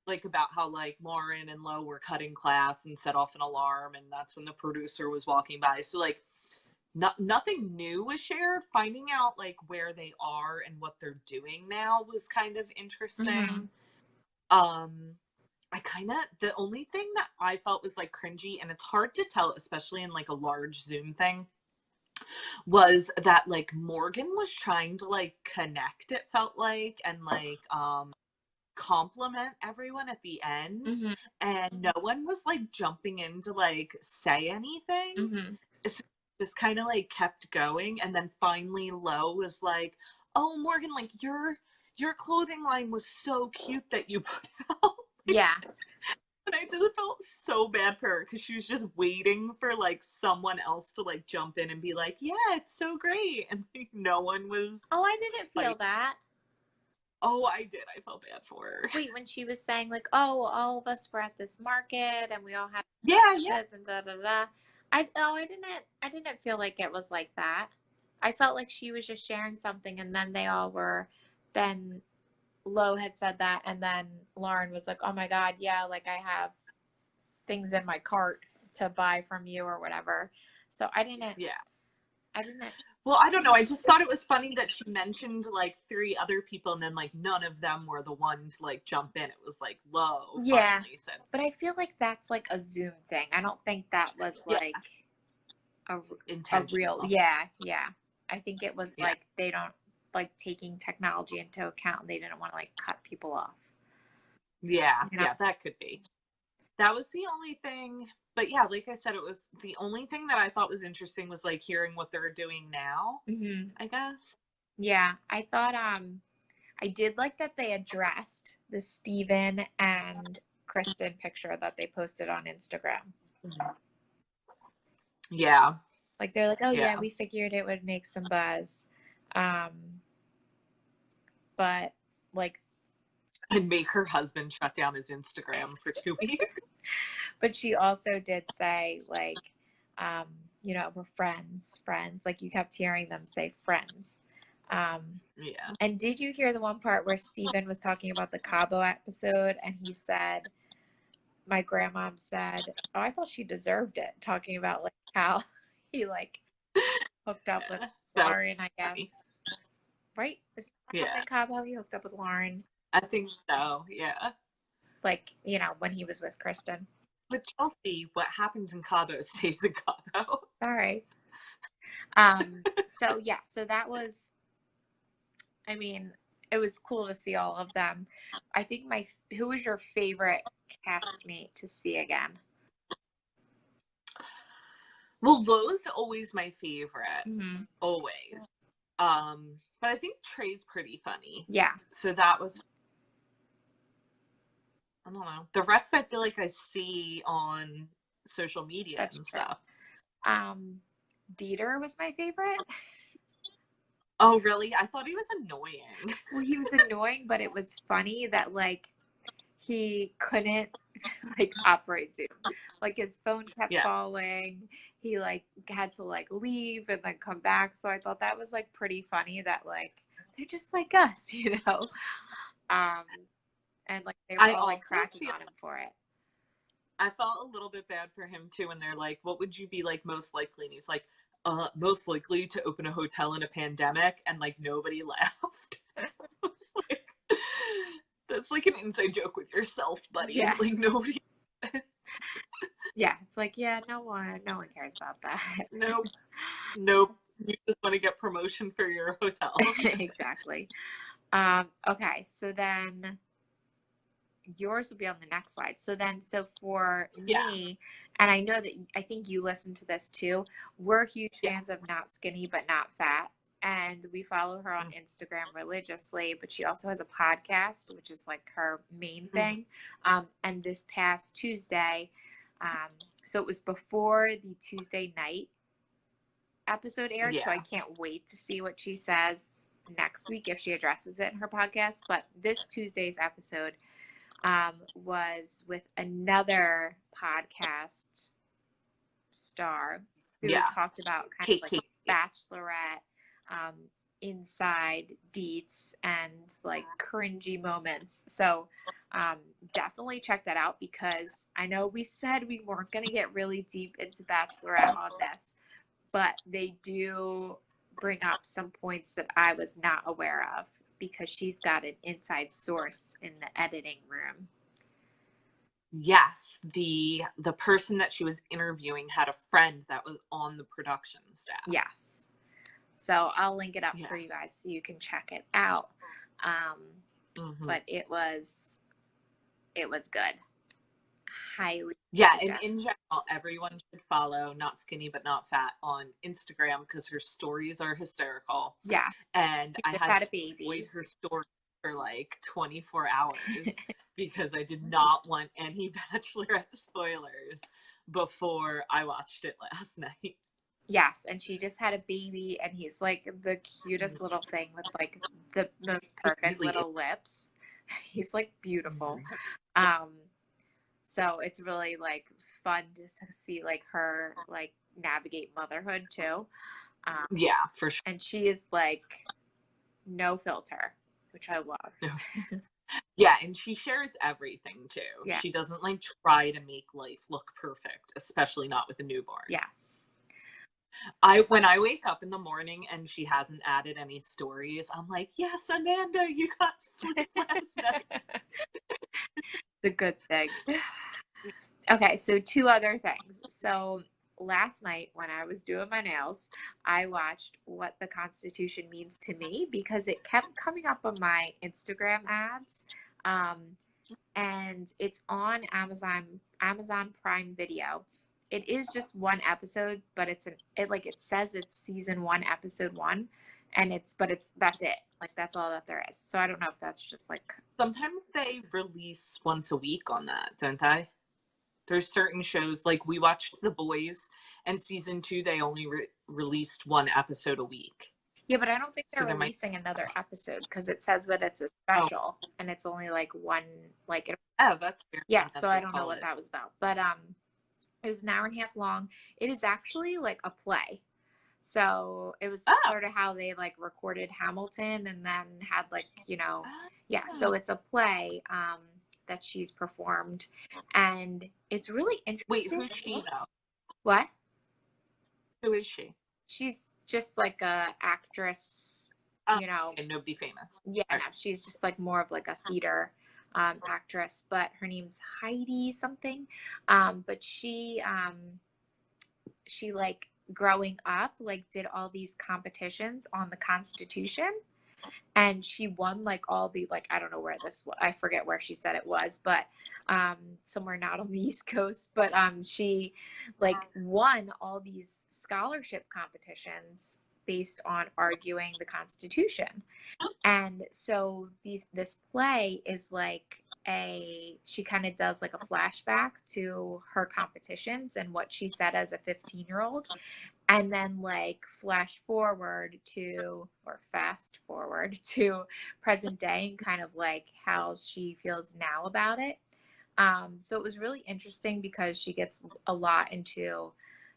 Like about how like Lauren and Lo were cutting class and set off an alarm, and that's when the producer was walking by. So like nothing new was shared. Finding out like where they are and what they're doing now was kind of interesting. Mm-hmm. The only thing that I felt was like cringy, and it's hard to tell, especially in like a large Zoom thing, was that like Morgan was trying to like connect, it felt like, and like compliment everyone at the end. Mm-hmm. And no one was like jumping in to like say anything. Mm-hmm. It's just kind of like kept going, and then finally Lo was like, oh, Morgan, like your clothing line was so cute that you put out. Yeah. And I just felt so bad for her, because she was just waiting for like someone else to like jump in and be like, yeah, it's so great. And like, no one was. Oh, I didn't feel like, that. Oh, I did. I felt bad for her. Wait, when she was saying like, oh, all of us were at this market and we all had this and da da da. I didn't feel like it was like that. I felt like she was just sharing something, and then they all were. Then Lo had said that, and then Lauren was like, oh my God, yeah, like I have things in my cart to buy from you or whatever. So I didn't. Well, I don't know. I just thought it was funny that she mentioned like 3 other people, and then like none of them were the one to like jump in. It was like Lo. Yeah. Finally said. But I feel like that's like a Zoom thing. I don't think that was like a real. Yeah. I think it was like they don't like taking technology into account, and they didn't want to like cut people off. Yeah, that could be. That was the only thing. But yeah, like I said, it was the only thing that I thought was interesting was like hearing what they're doing now, I guess. Yeah, I thought I did like that they addressed the Steven and Kristen picture that they posted on Instagram. Yeah. Like they're like, oh yeah, we figured it would make some buzz. But like, and make her husband shut down his Instagram for 2 weeks. But she also did say like, you know, we're friends. Like you kept hearing them say friends. Yeah. And did you hear the one part where Steven was talking about the Cabo episode and he said, my grandmom said, oh, I thought she deserved it, talking about like how he like hooked up with That was Lauren, I guess. funny. Right? Is that Yeah. in Cabo? He hooked up with Lauren. I think so, yeah. Like, you know, when he was with Kristen. But Chelsea, what happens in Cabo stays in Cabo. Sorry. So yeah, so that was, I mean, it was cool to see all of them. I think who was your favorite castmate to see again? Well, Lo's always my favorite. Mm-hmm. Always. But I think Trey's pretty funny. Yeah. So that was, I don't know. The rest I feel like I see on social media That's and true. stuff. Dieter was my favorite. Oh, really? I thought he was annoying. Well, he was annoying, but it was funny that like he couldn't like operate Zoom. Like his phone kept falling. He like had to like leave and then come back. So I thought that was like pretty funny that like they're just like us, you know. And like they were all like cracking on him for it. I felt a little bit bad for him too when they're like, what would you be like most likely? And he's like, most likely to open a hotel in a pandemic, and like nobody laughed. Like, that's like an inside joke with yourself, buddy. Yeah. Like nobody. Yeah, it's like, yeah, no one cares about that. Nope. You just want to get promotion for your hotel. Exactly. Okay, so then yours will be on the next slide. So for me, and I know that I think you listen to this too, we're huge fans of Not Skinny But Not Fat, and we follow her on Instagram religiously, but she also has a podcast, which is like her main thing. And this past Tuesday, so it was before the Tuesday night episode aired, so I can't wait to see what she says next week if she addresses it in her podcast. But this Tuesday's episode was with another podcast star who talked about kind of like Bachelorette, inside deets and like cringy moments. So definitely check that out, because I know we said we weren't going to get really deep into Bachelorette on this, but they do bring up some points that I was not aware of, because she's got an inside source in the editing room. Yes, the person that she was interviewing had a friend that was on the production staff. Yes. So I'll link it up for you guys so you can check it out. But it was good. Highly. Yeah, and in general, everyone should follow Not Skinny But Not Fat on Instagram, because her stories are hysterical. Yeah. And I had a baby. To avoid her story for like 24 hours because I did not want any Bachelorette spoilers before I watched it last night. Yes, and she just had a baby, and he's like the cutest little thing with like the most perfect little lips. He's like beautiful. So it's really like fun to see like her like navigate motherhood too. Yeah, for sure. And she is like no filter, which I love. Yeah, and she shares everything too. Yeah. She doesn't like try to make life look perfect, especially not with a newborn. Yes. When I wake up in the morning and she hasn't added any stories, I'm like, yes, Amanda, you got sleep last night. It's a good thing. Okay, so 2 other things. So last night when I was doing my nails, I watched What the Constitution Means to Me, because it kept coming up on my Instagram ads. And it's on Amazon Prime Video. It is just 1 episode, but it says it's season 1, episode 1, and that's it. Like that's all that there is. So I don't know if that's just like, sometimes they release once a week on that, don't they? There's certain shows, like we watched The Boys, and season 2 they only released 1 episode a week. Yeah, but I don't think they're releasing another episode, because it says that it's a special and it's only like 1 like. That's weird. Yeah, so I don't know what that was about, but it was an hour and a half long. It is actually like a play. So it was Oh. sort of how they like recorded Hamilton and then had like, yeah, so Oh. it's a play that she's performed, and it's really Wait, interesting. who's she though? What? Who is she? She's just like a actress, Oh, and nobody famous. yeah, All no, she's just like more of like a theater actress, but her name's Heidi something. But she like growing up like did all these competitions on the Constitution, and she won like all the, like, I don't know where this was, I forget where she said it was, but somewhere not on the East Coast, but she like won all these scholarship competitions based on arguing the Constitution. And so this play is like she kind of does like a flashback to her competitions and what she said as a 15-year-old, and then like flash forward to, or fast forward to present day, and kind of like how she feels now about it. So it was really interesting because she gets a lot into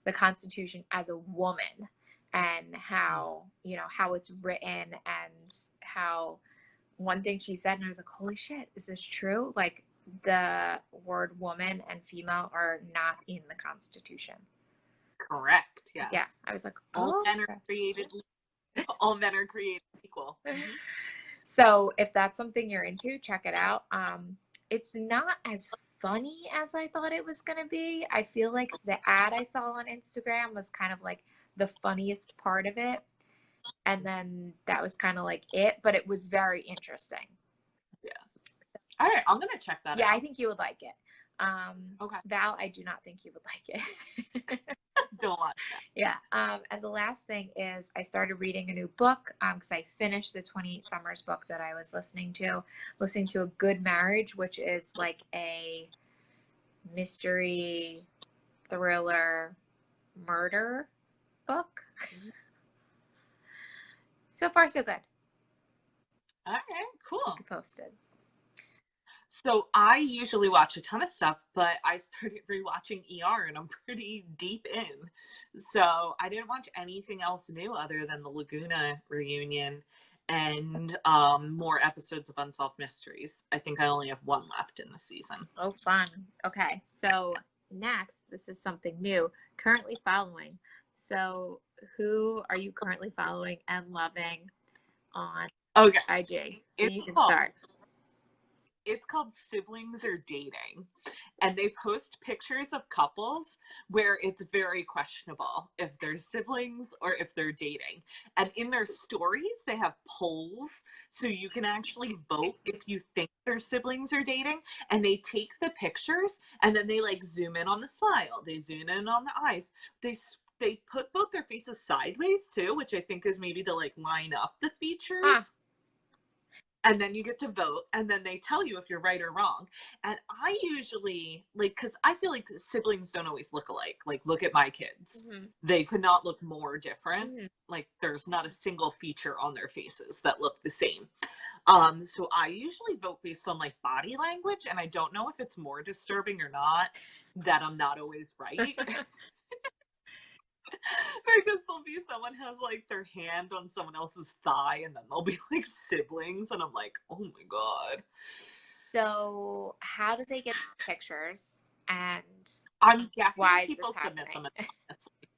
the Constitution as a woman, and how, how it's written, and how one thing she said, and I was like, holy shit, is this true? Like the word woman and female are not in the Constitution. Correct. Yes. Yeah, I was like, all oh. men are created. All men are created equal. Mm-hmm. So if that's something you're into, check it out. It's not as funny as I thought it was gonna be. I feel like the ad I saw on Instagram was kind of like the funniest part of it, and then that was kind of like it. But it was very interesting. Yeah. All right, I'm gonna check that out. Yeah, I think you would like it. Okay. Val, I do not think you would like it. Don't watch that. Yeah. And the last thing is I started reading a new book because I finished the 28 Summers book that I was listening to A Good Marriage, which is like a mystery thriller murder book. So far, so good. All right, cool. Keep it posted. So I usually watch a ton of stuff, but I started rewatching ER and I'm pretty deep in. So I didn't watch anything else new other than the Laguna reunion and more episodes of Unsolved Mysteries. I think I only have one left in the season. Oh, fun. Okay, so next, this is something new. Currently following. So who are you currently following and loving on IG? So you can start. It's called Siblings Are Dating, and they post pictures of couples where it's very questionable if they're siblings or if they're dating. And in their stories, they have polls, so you can actually vote if you think their siblings are dating. And they take the pictures and then they like zoom in on the smile, they zoom in on the eyes, they put both their faces sideways too, which I think is maybe to like line up the features. And then you get to vote, and then they tell you if you're right or wrong. And I usually, like, because I feel like siblings don't always look alike. Like, look at my kids. Mm-hmm. They could not look more different. Mm-hmm. Like, there's not a single feature on their faces that look the same. So I usually vote based on, like, body language, and I don't know if it's more disturbing or not that I'm not always right. Because there'll be someone has like their hand on someone else's thigh and then they'll be like siblings and I'm like, oh my god. So how do they get the pictures? And I'm guessing people submit them anonymously.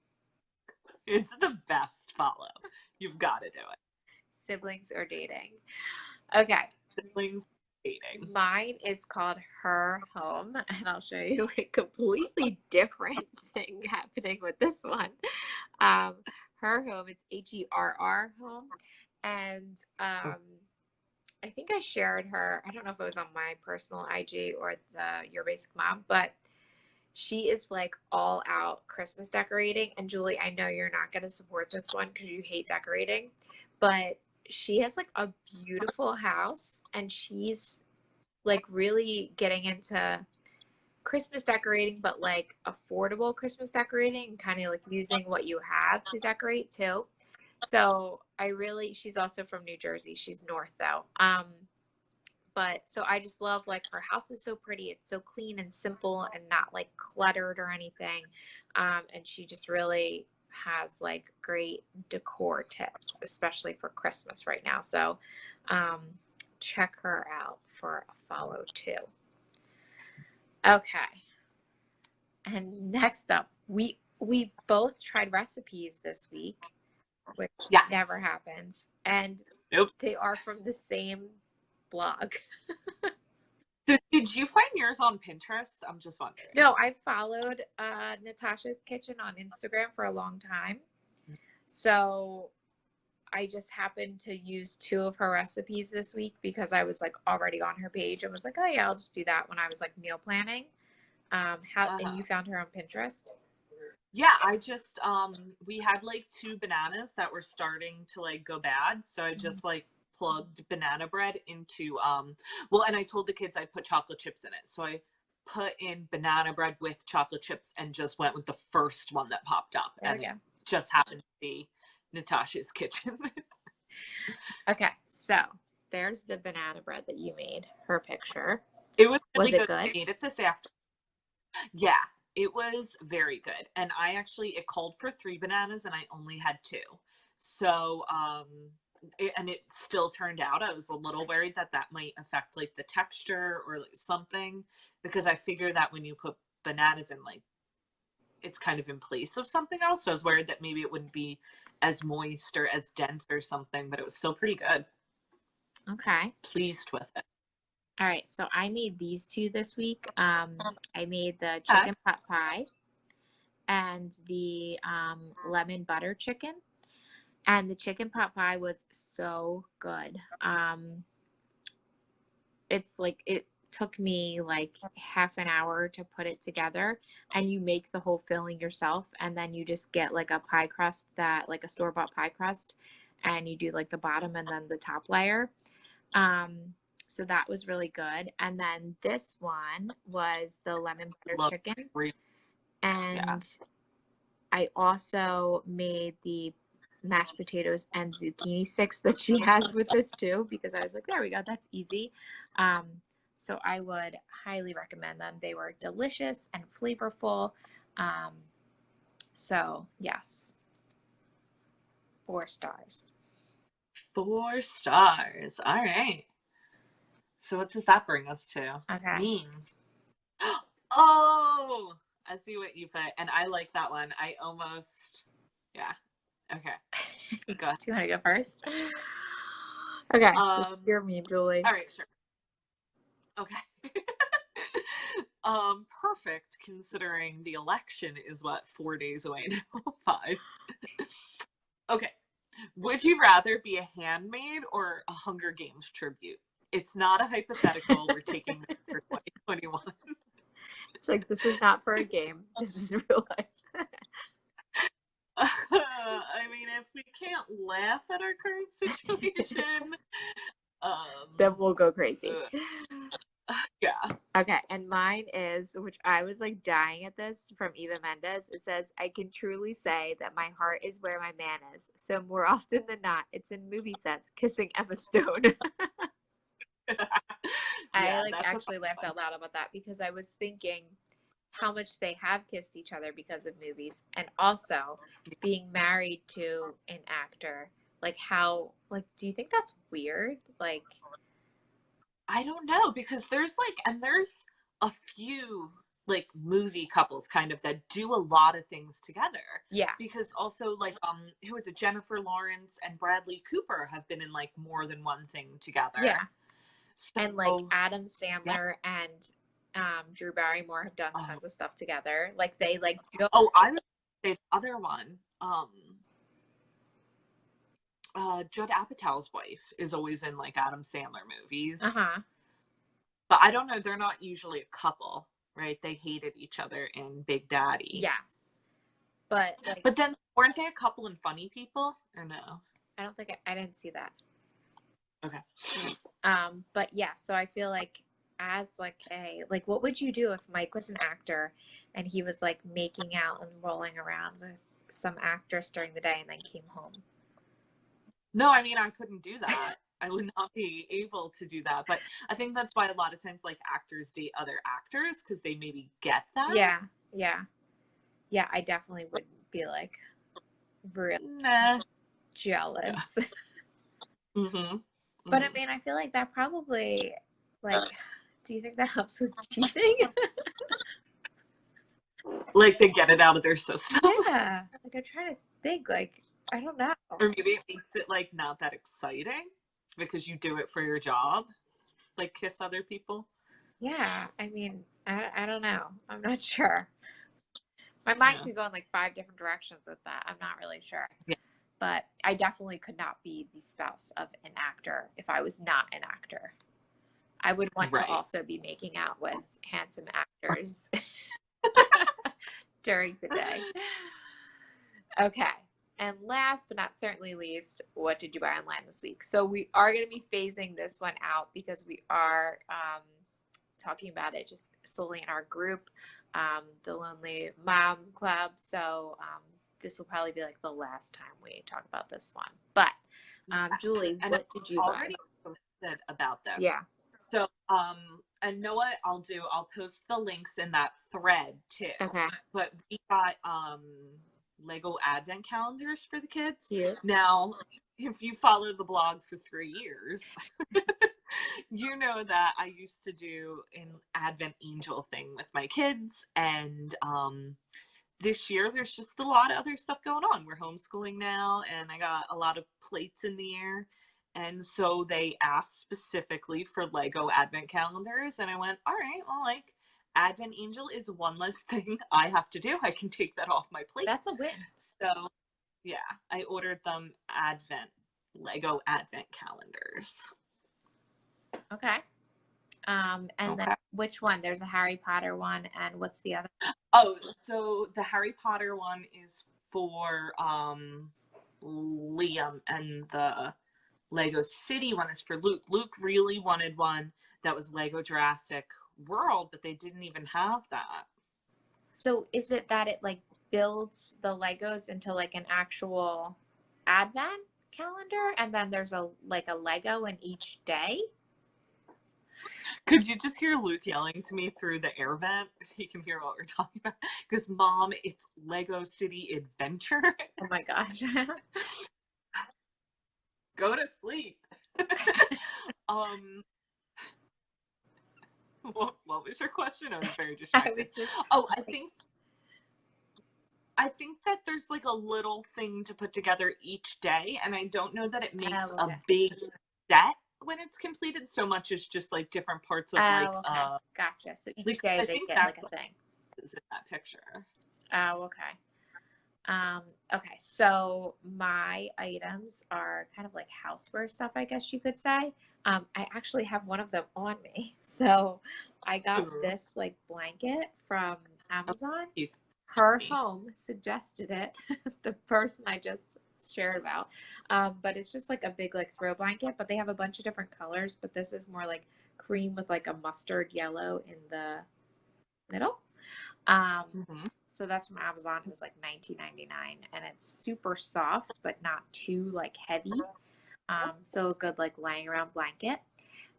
It's the best follow. You've got to do it. Siblings Are Dating. Okay. Siblings Dating. Mine is called Her Home, and I'll show you a completely different thing happening with this one. Her Home, it's HERR Home, and I think I shared her. I don't know if it was on my personal IG or the Your Basic Mom, but she is like all out Christmas decorating. And Julie, I know you're not going to support this one because you hate decorating, but she has like a beautiful house and she's like really getting into Christmas decorating, but like affordable Christmas decorating, kind of like using what you have to decorate too. So she's also from New Jersey. She's north though. But so I just love, like, her house is so pretty. It's so clean and simple and not like cluttered or anything. And she just really has like great decor tips, especially for Christmas right now. So check her out for a follow too. Okay. And next up, we both tried recipes this week, which Yes. never happens. And Nope. they are from the same blog. So did you find yours on Pinterest? I'm just wondering. No, I followed Natasha's Kitchen on Instagram for a long time. So I just happened to use 2 of her recipes this week because I was like already on her page and was like, oh yeah, I'll just do that when I was like meal planning. And you found her on Pinterest? Yeah, I just we had like 2 bananas that were starting to like go bad, so I just like plugged banana bread into well, and I told the kids I put chocolate chips in it. So I put in banana bread with chocolate chips and just went with the first one that popped up. There and we go. It just happened to be Natasha's kitchen. Okay, so there's the banana bread that you made, her picture. It was really it good. I made it this afternoon. Yeah, it was very good. And it called for 3 bananas and I only had 2. So, it still turned out, I was a little worried that might affect like the texture or like something, because I figure that when you put bananas in, like, it's kind of in place of something else. So I was worried that maybe it wouldn't be as moist or as dense or something, but it was still pretty good. Okay. Pleased with it. All right, so I made these 2 this week. I made the chicken pot pie and the lemon butter chicken. And the chicken pot pie was so good. It's like, it took me like half an hour to put it together, and you make the whole filling yourself, and then you just get like a pie crust, that like a store-bought pie crust, and you do like the bottom and then the top layer. So that was really good. And then this one was the lemon butter chicken. And I also made the mashed potatoes and zucchini sticks that she has with this too, because I was like, there we go, that's easy. So I would highly recommend them. They were delicious and flavorful. So yes, 4 stars. 4 stars. All right. So what does that bring us to? Okay. Memes. Oh, I see what you put, and I like that one. Yeah. Okay. Go ahead. Do you want to go first? Okay. Your meme, Julie. All right, sure. Okay. Perfect, considering the election is 4 days away now? 5. Okay. Would you rather be a handmaid or a Hunger Games tribute? It's not a hypothetical. We're taking this for 2021. It's like, this is not for a game. This is real life. I mean, if we can't laugh at our current situation, then we'll go crazy. Yeah. Okay, and mine is, which I was like dying at this, from Eva Mendes. It says, I can truly say that my heart is where my man is. So more often than not, it's in movie sets, kissing Emma Stone. I actually laughed out loud about that, because I was thinking how much they have kissed each other because of movies, and also being married to an actor. Like, how, like, do you think that's weird? Like, I don't know, because there's a few like movie couples kind of that do a lot of things together. Yeah. Because also, like, who is it? Jennifer Lawrence and Bradley Cooper have been in like more than one thing together. Yeah. So, and like Adam Sandler and Drew Barrymore have done tons of stuff together. Like, they like joke. Oh, I would say the other one. Judd Apatow's wife is always in like Adam Sandler movies. But I don't know, they're not usually a couple, right? They hated each other in Big Daddy. Yes. But like, but then weren't they a couple in Funny People, or no? I don't think I didn't see that. Okay. But yeah, so I feel like, as like what would you do if Mike was an actor and he was like making out and rolling around with some actress during the day and then came home? No, I mean, I couldn't do that. I would not be able to do that. But I think that's why a lot of times like actors date other actors, because they maybe get that. Yeah, I definitely would be like, really Nah. jealous. Yeah. Mm-hmm. But I Mm-hmm. mean, I feel like that probably, like, do you think that helps with cheating? Like they get it out of their system. Yeah. Like, I'm trying to think, like, I don't know. Or maybe it makes it like not that exciting because you do it for your job, like kiss other people. Yeah. I mean, I don't know. I'm not sure. My mind Yeah. could go in like 5 different directions with that. I'm not really sure. Yeah. But I definitely could not be the spouse of an actor if I was not an actor. I would want to Right. also be making out with handsome actors during the day. Okay. And last but not certainly least, what did you buy online this week? So we are going to be phasing this one out because we are talking about it just solely in our group, the Lonely Mom Club. So this will probably be like the last time we talk about this one. But Julie, And what did you I buy? already posted about this. Yeah. So, and know what I'll do? I'll post the links in that thread too. Okay. But we got Lego advent calendars for the kids. Cute. Now, if you follow the blog for 3 years, you know that I used to do an advent angel thing with my kids, and this year there's just a lot of other stuff going on. We're homeschooling now, and I got a lot of plates in the air. And so they asked specifically for Lego advent calendars, and I went, all right, well, like, Advent Angel is one less thing I have to do. I can take that off my plate. That's a win. So, yeah, I ordered them Lego advent calendars. Okay. And Okay. then which one? There's a Harry Potter one, and what's the other? Oh, so the Harry Potter one is for Liam, and the Lego City one is for Luke. Luke really wanted one that was Lego Jurassic World, but they didn't even have that. So is it that it like builds the Legos into like an actual advent calendar, and then there's a like a Lego in each day? Could you just hear Luke yelling to me through the air vent? He can hear what we're talking about. Because, Mom, it's Lego City Adventure. Oh my gosh. Go to sleep. What was your question? I was very distracted. Oh, I think that there's like a little thing to put together each day, and I don't know that it makes a big set when it's completed so much as just like different parts of Gotcha. So each day they get like a thing. Is in that picture. Oh, okay. Okay, so my items are kind of like houseware stuff, I guess you could say. I actually have one of them on me. So I got this like blanket from Amazon. Her home suggested it, the person I just shared about. But it's just like a big like throw blanket, but they have a bunch of different colors, but this is more like cream with like a mustard yellow in the middle. So that's from Amazon. It was like $19.99, and it's super soft but not too like heavy. So a good like laying around blanket.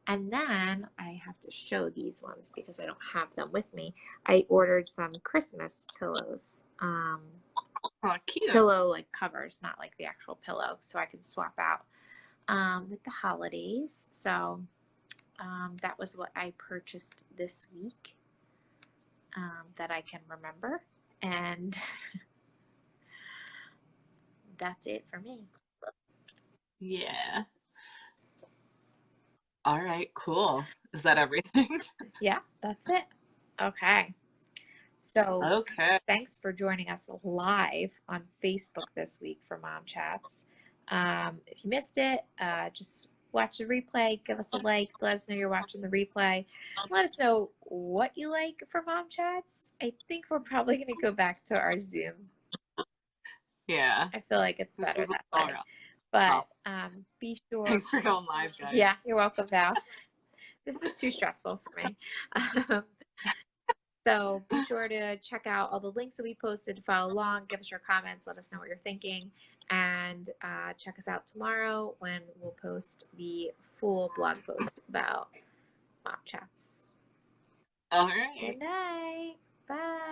And then I have to show these ones because I don't have them with me. I ordered some Christmas pillows. Cute. Pillow like covers, not like the actual pillow, so I can swap out with the holidays. So that was what I purchased this week that I can remember. And that's it for me. Yeah. All right, cool. Is that everything? Yeah, that's it. Okay. So thanks for joining us live on Facebook this week for Mom Chats. If you missed it, just watch the replay, give us a like, let us know you're watching the replay. Let us know what you like for Mom Chats. I think we're probably going to go back to our Zoom. Yeah. I feel like it's better that way. But be sure. Thanks for going live, guys. Yeah, you're welcome, Val. This was too stressful for me. So be sure to check out all the links that we posted, follow along, give us your comments, let us know what you're thinking, and check us out tomorrow when we'll post the full blog post about Mom Chats. All right. Good night. Bye.